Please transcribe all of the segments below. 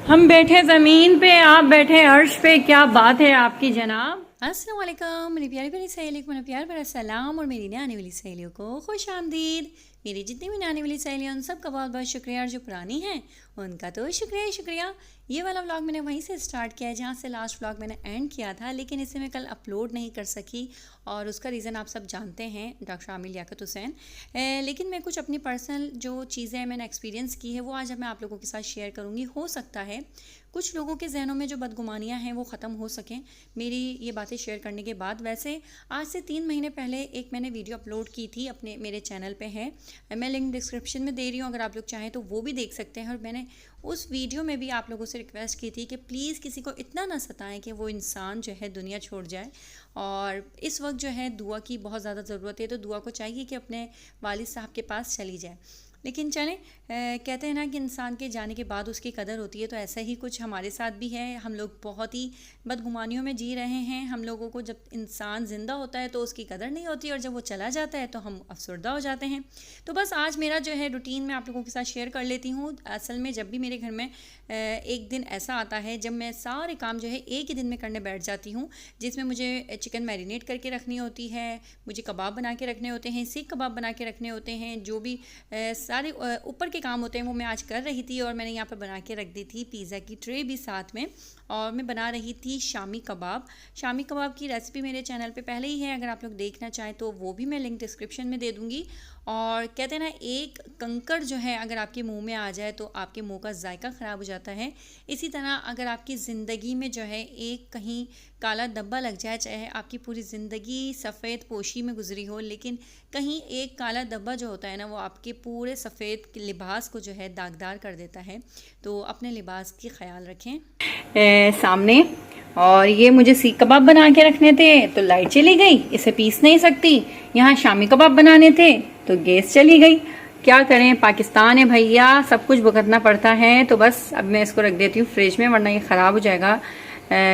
हम बैठे ज़मीन पे, आप बैठे अर्श पे, क्या बात है आपकी जनाब। अस्सलाम वालेकुम मेरी प्यारी प्यारी सहेलियों को मेरा प्यार भरा सलाम और मेरी नई आने वाली सहेलियों को खुश आमदीद। मेरी जितनी भी नई आने वाली सहेलियाँ उन सब का बहुत बहुत शुक्रिया, और जो पुरानी हैं उनका तो शुक्रिया ही शुक्रिया। ये वाला व्लॉग मैंने वहीं से स्टार्ट किया है जहाँ से लास्ट व्लॉग मैंने एंड किया था, लेकिन इसे मैं कल अपलोड नहीं कर सकी और उसका रीज़न आप सब जानते हैं, डॉक्टर आमिर लियाकत हुसैन। लेकिन मैं कुछ अपनी पर्सनल जो चीज़ें मैंने एक्सपीरियंस की है वो आज मैं आप लोगों के साथ शेयर करूँगी। हो सकता है कुछ लोगों के जहनों में जो बदगुमानियाँ हैं वो ख़त्म हो सकें मेरी ये बातें शेयर करने के बाद। वैसे आज से 3 महीने पहले एक मैंने वीडियो अपलोड की थी, अपने मेरे चैनल पे है, मैं लिंक डिस्क्रिप्शन में दे रही हूँ, अगर आप लोग चाहें तो वो भी देख सकते हैं। और मैंने उस वीडियो में भी आप लोगों से रिक्वेस्ट की थी कि प्लीज़ किसी को इतना ना सताएं कि वो इंसान जो है दुनिया छोड़ जाए। और इस वक्त जो है दुआ की बहुत ज़्यादा ज़रूरत है, तो दुआ को चाहिए कि अपने वालिद साहब के पास चली जाए। लेकिन चलें, कहते हैं ना कि इंसान के जाने के बाद उसकी कदर होती है, तो ऐसा ही कुछ हमारे साथ भी है। हम लोग बहुत ही बदगुमानियों में जी रहे हैं। हम लोगों को जब इंसान ज़िंदा होता है तो उसकी कदर नहीं होती, और जब वो चला जाता है तो हम अफसरदा हो जाते हैं। तो बस आज मेरा जो है रूटीन मैं आप लोगों के साथ शेयर कर लेती हूँ। असल में जब भी मेरे घर में एक दिन ऐसा आता है जब मैं सारे काम जो है एक ही दिन में करने बैठ जाती हूँ, जिसमें मुझे चिकन मैरिनेट करके रखनी होती है, मुझे कबाब बना के रखने होते हैं, सीख कबाब बना के रखने होते हैं, जो भी सारे ऊपर के काम होते हैं वो मैं आज कर रही थी। और मैंने यहाँ पर बना के रख दी थी पिज़्ज़ा की ट्रे भी साथ में, और मैं बना रही थी शामी कबाब। शामी कबाब की रेसिपी मेरे चैनल पे पहले ही है, अगर आप लोग देखना चाहें तो वो भी मैं लिंक डिस्क्रिप्शन में दे दूँगी। और कहते हैं ना, एक कंकड़ जो है अगर आपके मुंह में आ जाए तो आपके मुंह का जायका ख़राब हो जाता है। इसी तरह अगर आपकी ज़िंदगी में जो है एक कहीं काला धब्बा लग जाए, चाहे आपकी पूरी ज़िंदगी सफ़ेद पोशी में गुजरी हो, लेकिन कहीं एक काला धब्बा जो होता है ना वो आपके पूरे सफ़ेद लिबास को जो है दागदार कर देता है। तो अपने लिबास की ख्याल रखें। सामने, और ये मुझे सीख कबाब बना के रखने थे तो लाइट चली गई, इसे पीस नहीं सकती। यहाँ शामी कबाब बनाने थे तो गैस चली गई। क्या करें, पाकिस्तान है भैया, सब कुछ भुगतना पड़ता है। तो बस अब मैं इसको रख देती हूँ फ्रिज में, वरना ये ख़राब हो जाएगा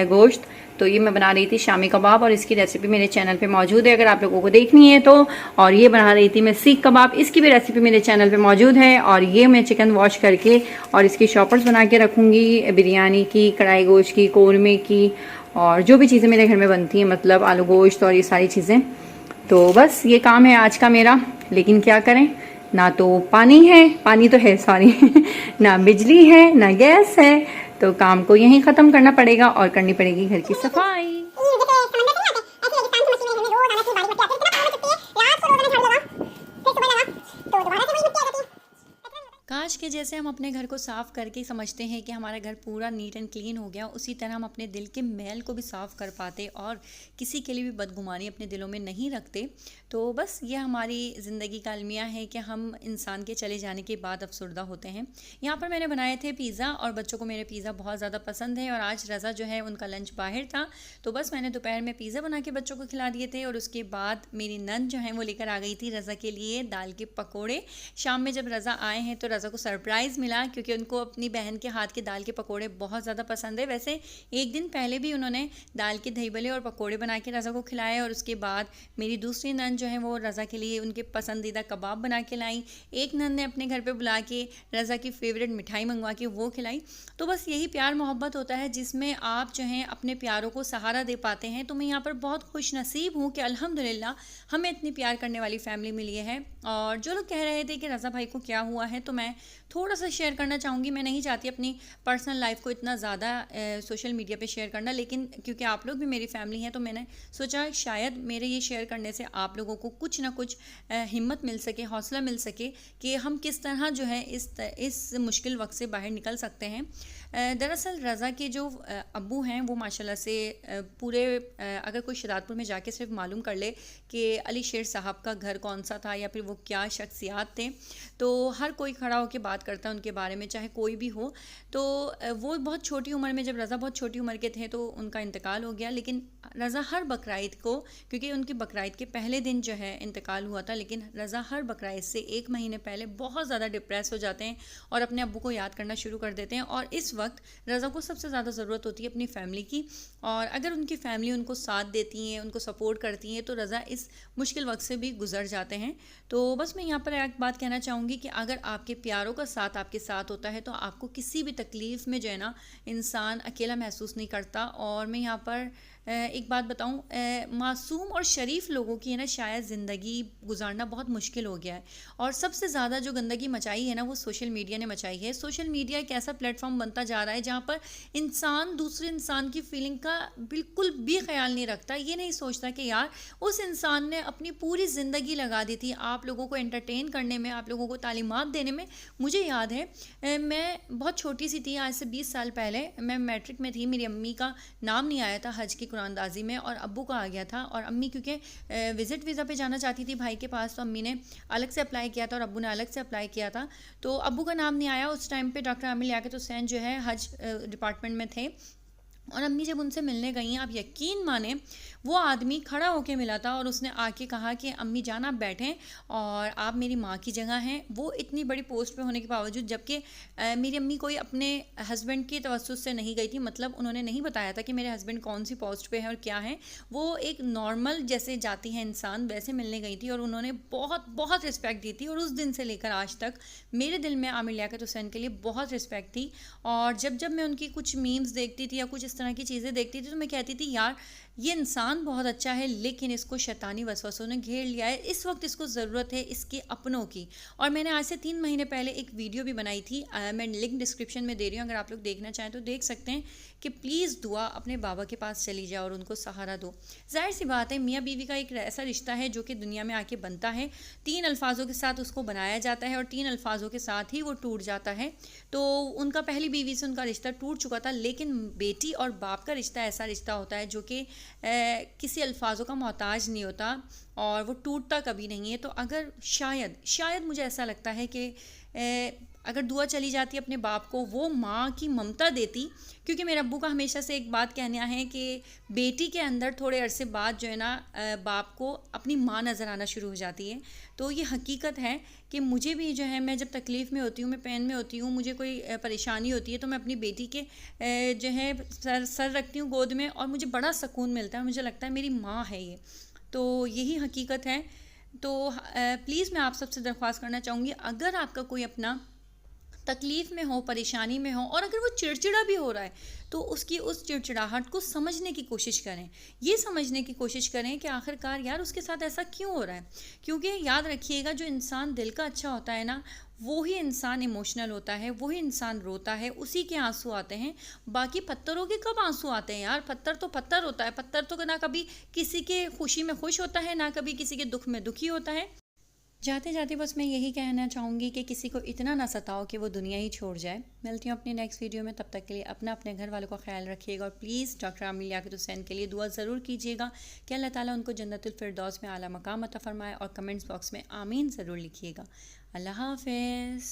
गोश्त। तो ये मैं बना रही थी शामी कबाब, और इसकी रेसिपी मेरे चैनल पे मौजूद है अगर आप लोगों को देखनी है तो। और ये बना रही थी मैं सीख कबाब, इसकी भी रेसिपी मेरे चैनल पे मौजूद है। और ये मैं चिकन वॉश करके और इसकी शॉपर्स बना के रखूँगी, बिरयानी की, कढ़ाई गोश्त की, कौरमे की, और जो भी चीज़ें मेरे घर में बनती हैं, मतलब आलू गोश्त और ये सारी चीज़ें। तो बस ये काम है आज का मेरा। लेकिन क्या करें, ना तो पानी है, पानी तो है सॉरी ना बिजली है, ना गैस है। तो काम को यहीं ख़त्म करना पड़ेगा और करनी पड़ेगी घर की सफाई। काश के जैसे हम अपने घर को साफ़ करके समझते हैं कि हमारा घर पूरा नीट एंड क्लीन हो गया, उसी तरह हम अपने दिल के मैल को भी साफ़ कर पाते और किसी के लिए भी बदगुमानी अपने दिलों में नहीं रखते। तो बस ये हमारी ज़िंदगी का अलमिया है कि हम इंसान के चले जाने के बाद अफसरदा होते हैं। यहाँ पर मैंने बनाए थे पिज़्ज़ा, और बच्चों को मेरे पिज़्ज़ा बहुत ज़्यादा पसंद है, और आज रज़ा जो है उनका लंच बाहर था, तो बस मैंने दोपहर में पिज़्ज़ा बना के बच्चों को खिला दिए थे। और उसके बाद मेरी नंद जो है वो लेकर आ गई थी रज़ा के लिए दाल के पकौड़े। शाम में जब रज़ा आए हैं तो रज़ा को सरप्राइज़ मिला, क्योंकि उनको अपनी बहन के हाथ के दाल के पकोड़े बहुत ज़्यादा पसंद है। वैसे एक दिन पहले भी उन्होंने दाल के दही भल्ले और पकोड़े बना के रज़ा को खिलाए, और उसके बाद मेरी दूसरी नंद जो है वो रज़ा के लिए उनके पसंदीदा कबाब बना के लाई। एक नंद ने अपने घर पे बुला के रज़ा की फ़ेवरेट मिठाई मंगवा के वो खिलाई। तो बस यही प्यार मोहब्बत होता है जिसमें आप जो हैं अपने प्यारों को सहारा दे पाते हैं। तो मैं यहाँ पर बहुत खुश नसीब हूँ कि अल्हम्दुलिल्लाह हमें इतनी प्यार करने वाली फ़ैमिली मिली है। और जो लोग कह रहे थे कि रज़ा भाई को क्या हुआ है, तो मैं थोड़ा सा शेयर करना चाहूँगी। मैं नहीं चाहती अपनी पर्सनल लाइफ को इतना ज़्यादा सोशल मीडिया पे शेयर करना, लेकिन क्योंकि आप लोग भी मेरी फैमिली हैं तो मैंने सोचा शायद मेरे ये शेयर करने से आप लोगों को कुछ ना कुछ हिम्मत मिल सके, हौसला मिल सके कि हम किस तरह जो है इस मुश्किल वक्त से बाहर निकल सकते हैं। दरअसल रज़ा के जो अब्बू हैं वो माशाल्लाह से पूरे अगर कोई शरारतपुर में जाके सिर्फ मालूम कर ले कि अली शेर साहब का घर कौन सा था या फिर वो क्या शख्सियात थे, तो हर कोई खड़ा होकर बात करता है उनके बारे में, चाहे कोई भी हो। तो वो बहुत छोटी उम्र में, जब रज़ा बहुत छोटी उम्र के थे तो उनका इंतकाल हो गया। लेकिन रज़ा हर बकराईद को, क्योंकि उनकी बकराईद के पहले दिन जो है इंतकाल हुआ था, लेकिन रज़ा हर बकराईद से 1 महीने पहले बहुत ज़्यादा डिप्रेस हो जाते हैं और अपने अब्बू को याद करना शुरू कर देते हैं। और इस वक्त रज़ा को सबसे ज़्यादा ज़रूरत होती है अपनी फ़ैमिली की, और अगर उनकी फ़ैमिली उनको साथ देती हैं, उनको सपोर्ट करती हैं, तो रज़ा इस मुश्किल वक्त से भी गुजर जाते हैं। तो बस मैं यहाँ पर एक बात कहना चाहूँगी कि अगर आपके प्यारों का साथ आपके साथ होता है तो आपको किसी भी तकलीफ़ में जो है ना इंसान अकेला महसूस नहीं करता। और मैं यहाँ पर एक बात बताऊँ, मासूम और शरीफ लोगों की है ना शायद ज़िंदगी गुजारना बहुत मुश्किल हो गया है। और सबसे ज़्यादा जो गंदगी मचाई है ना वो सोशल मीडिया ने मचाई है। सोशल मीडिया एक ऐसा प्लेटफॉर्म बनता जा रहा है जहाँ पर इंसान दूसरे इंसान की फीलिंग का बिल्कुल भी ख्याल नहीं रखता। ये नहीं सोचता कि यार उस इंसान ने अपनी पूरी ज़िंदगी लगा दी थी आप लोगों को एंटरटेन करने में, आप लोगों को तालीमात देने में। मुझे याद है मैं बहुत छोटी सी थी, आज से 20 साल पहले मैं मैट्रिक में थी। मेरी अम्मी का नाम नहीं आया था हज की कुरानदाजी में और अब्बू का आ गया था। और अम्मी क्योंकि विज़िट वीज़ा पे जाना चाहती थी भाई के पास, तो अम्मी ने अलग से अप्लाई किया था और अब्बू ने अलग से अप्लाई किया था। तो अब्बू का नाम नहीं आया। उस टाइम पे डॉक्टर आमिर लियाकत हुसैन जो है हज डिपार्टमेंट में थे और अम्मी जब उनसे मिलने गई, आप यकीन माने वो आदमी खड़ा होके मिला था और उसने आके कहा कि अम्मी जान आप बैठें और आप मेरी माँ की जगह हैं। वो इतनी बड़ी पोस्ट पे होने के बावजूद, जबकि मेरी अम्मी कोई अपने हस्बैंड की तवज्जुह से नहीं गई थी, मतलब उन्होंने नहीं बताया था कि मेरे हस्बैंड कौन सी पोस्ट पे है और क्या है। वो एक नॉर्मल जैसे जाती है इंसान वैसे मिलने गई थी और उन्होंने बहुत बहुत रिस्पेक्ट दी थी। और उस दिन से लेकर आज तक मेरे दिल में आमिर लियाकत हुसैन के लिए बहुत रिस्पेक्ट थी। और जब जब मैं उनकी कुछ मीम्स देखती थी या कुछ इस तरह की चीज़ें देखती थी तो मैं कहती थी यार ये इंसान बहुत अच्छा है लेकिन इसको शैतानी वसवसों ने घेर लिया है। इस वक्त इसको ज़रूरत है इसके अपनों की। और मैंने आज से 3 महीने पहले एक वीडियो भी बनाई थी, मैं लिंक डिस्क्रिप्शन में दे रही हूँ, अगर आप लोग देखना चाहें तो देख सकते हैं कि प्लीज़ दुआ अपने बाबा के पास चली जाए और उनको सहारा दो। जाहिर सी बात है मियाँ बीवी का एक ऐसा रिश्ता है जो कि दुनिया में आके बनता है, 3 अल्फाजों के साथ उसको बनाया जाता है और 3 अल्फाजों के साथ ही वो टूट जाता है। तो उनका पहली बीवी से उनका रिश्ता टूट चुका था, लेकिन बेटी और बाप का रिश्ता ऐसा रिश्ता होता है जो कि किसी अल्फाजों का मोहताज नहीं होता और वो टूटता कभी नहीं है। तो अगर शायद मुझे ऐसा लगता है कि अगर दुआ चली जाती अपने बाप को, वो माँ की ममता देती। क्योंकि मेरे अब्बू का हमेशा से एक बात कहना है कि बेटी के अंदर थोड़े अरसे बाद जो है ना बाप को अपनी माँ नज़र आना शुरू हो जाती है। तो ये हकीकत है कि मुझे भी जो है, मैं जब तकलीफ़ में होती हूँ, मैं पेन में होती हूँ, मुझे कोई परेशानी होती है तो मैं अपनी बेटी के जो है सर रखती हूँ गोद में और मुझे बड़ा सुकून मिलता है। मुझे लगता है मेरी माँ है ये। तो यही हकीकत है। तो प्लीज़ मैं आप सबसे दरख्वास्त करना चाहूँगी, अगर आपका कोई अपना तकलीफ़ में हो, परेशानी में हो और अगर वो चिड़चिड़ा भी हो रहा है तो उसकी उस चिड़चिड़ाहट को समझने की कोशिश करें। ये समझने की कोशिश करें कि आखिरकार यार उसके साथ ऐसा क्यों हो रहा है। क्योंकि याद रखिएगा जो इंसान दिल का अच्छा होता है ना, वो ही इंसान इमोशनल होता है, वही इंसान रोता है, उसी के आंसू आते हैं। बाकी पत्थरों के कब आंसू आते हैं यार। पत्थर तो पत्थर होता है, पत्थर तो ना कभी किसी के खुशी में खुश होता है ना कभी किसी के दुख में दुखी होता है। जाते जाते बस मैं यही कहना चाहूँगी कि किसी को इतना ना सताओ कि वो दुनिया ही छोड़ जाए। मिलती हूँ अपनी नेक्स्ट वीडियो में, तब तक के लिए अपने घर वालों का ख्याल रखिएगा और प्लीज़ डॉक्टर आमिर लियाकत हुसैन के लिए दुआ ज़रूर कीजिएगा कि अल्लाह ताला उनको जन्नतुल फिरदौस में आला मकाम अता फरमाए और कमेंट्स बॉक्स में आमीन ज़रूर लिखिएगा। अल्लाह हाफ़िज़।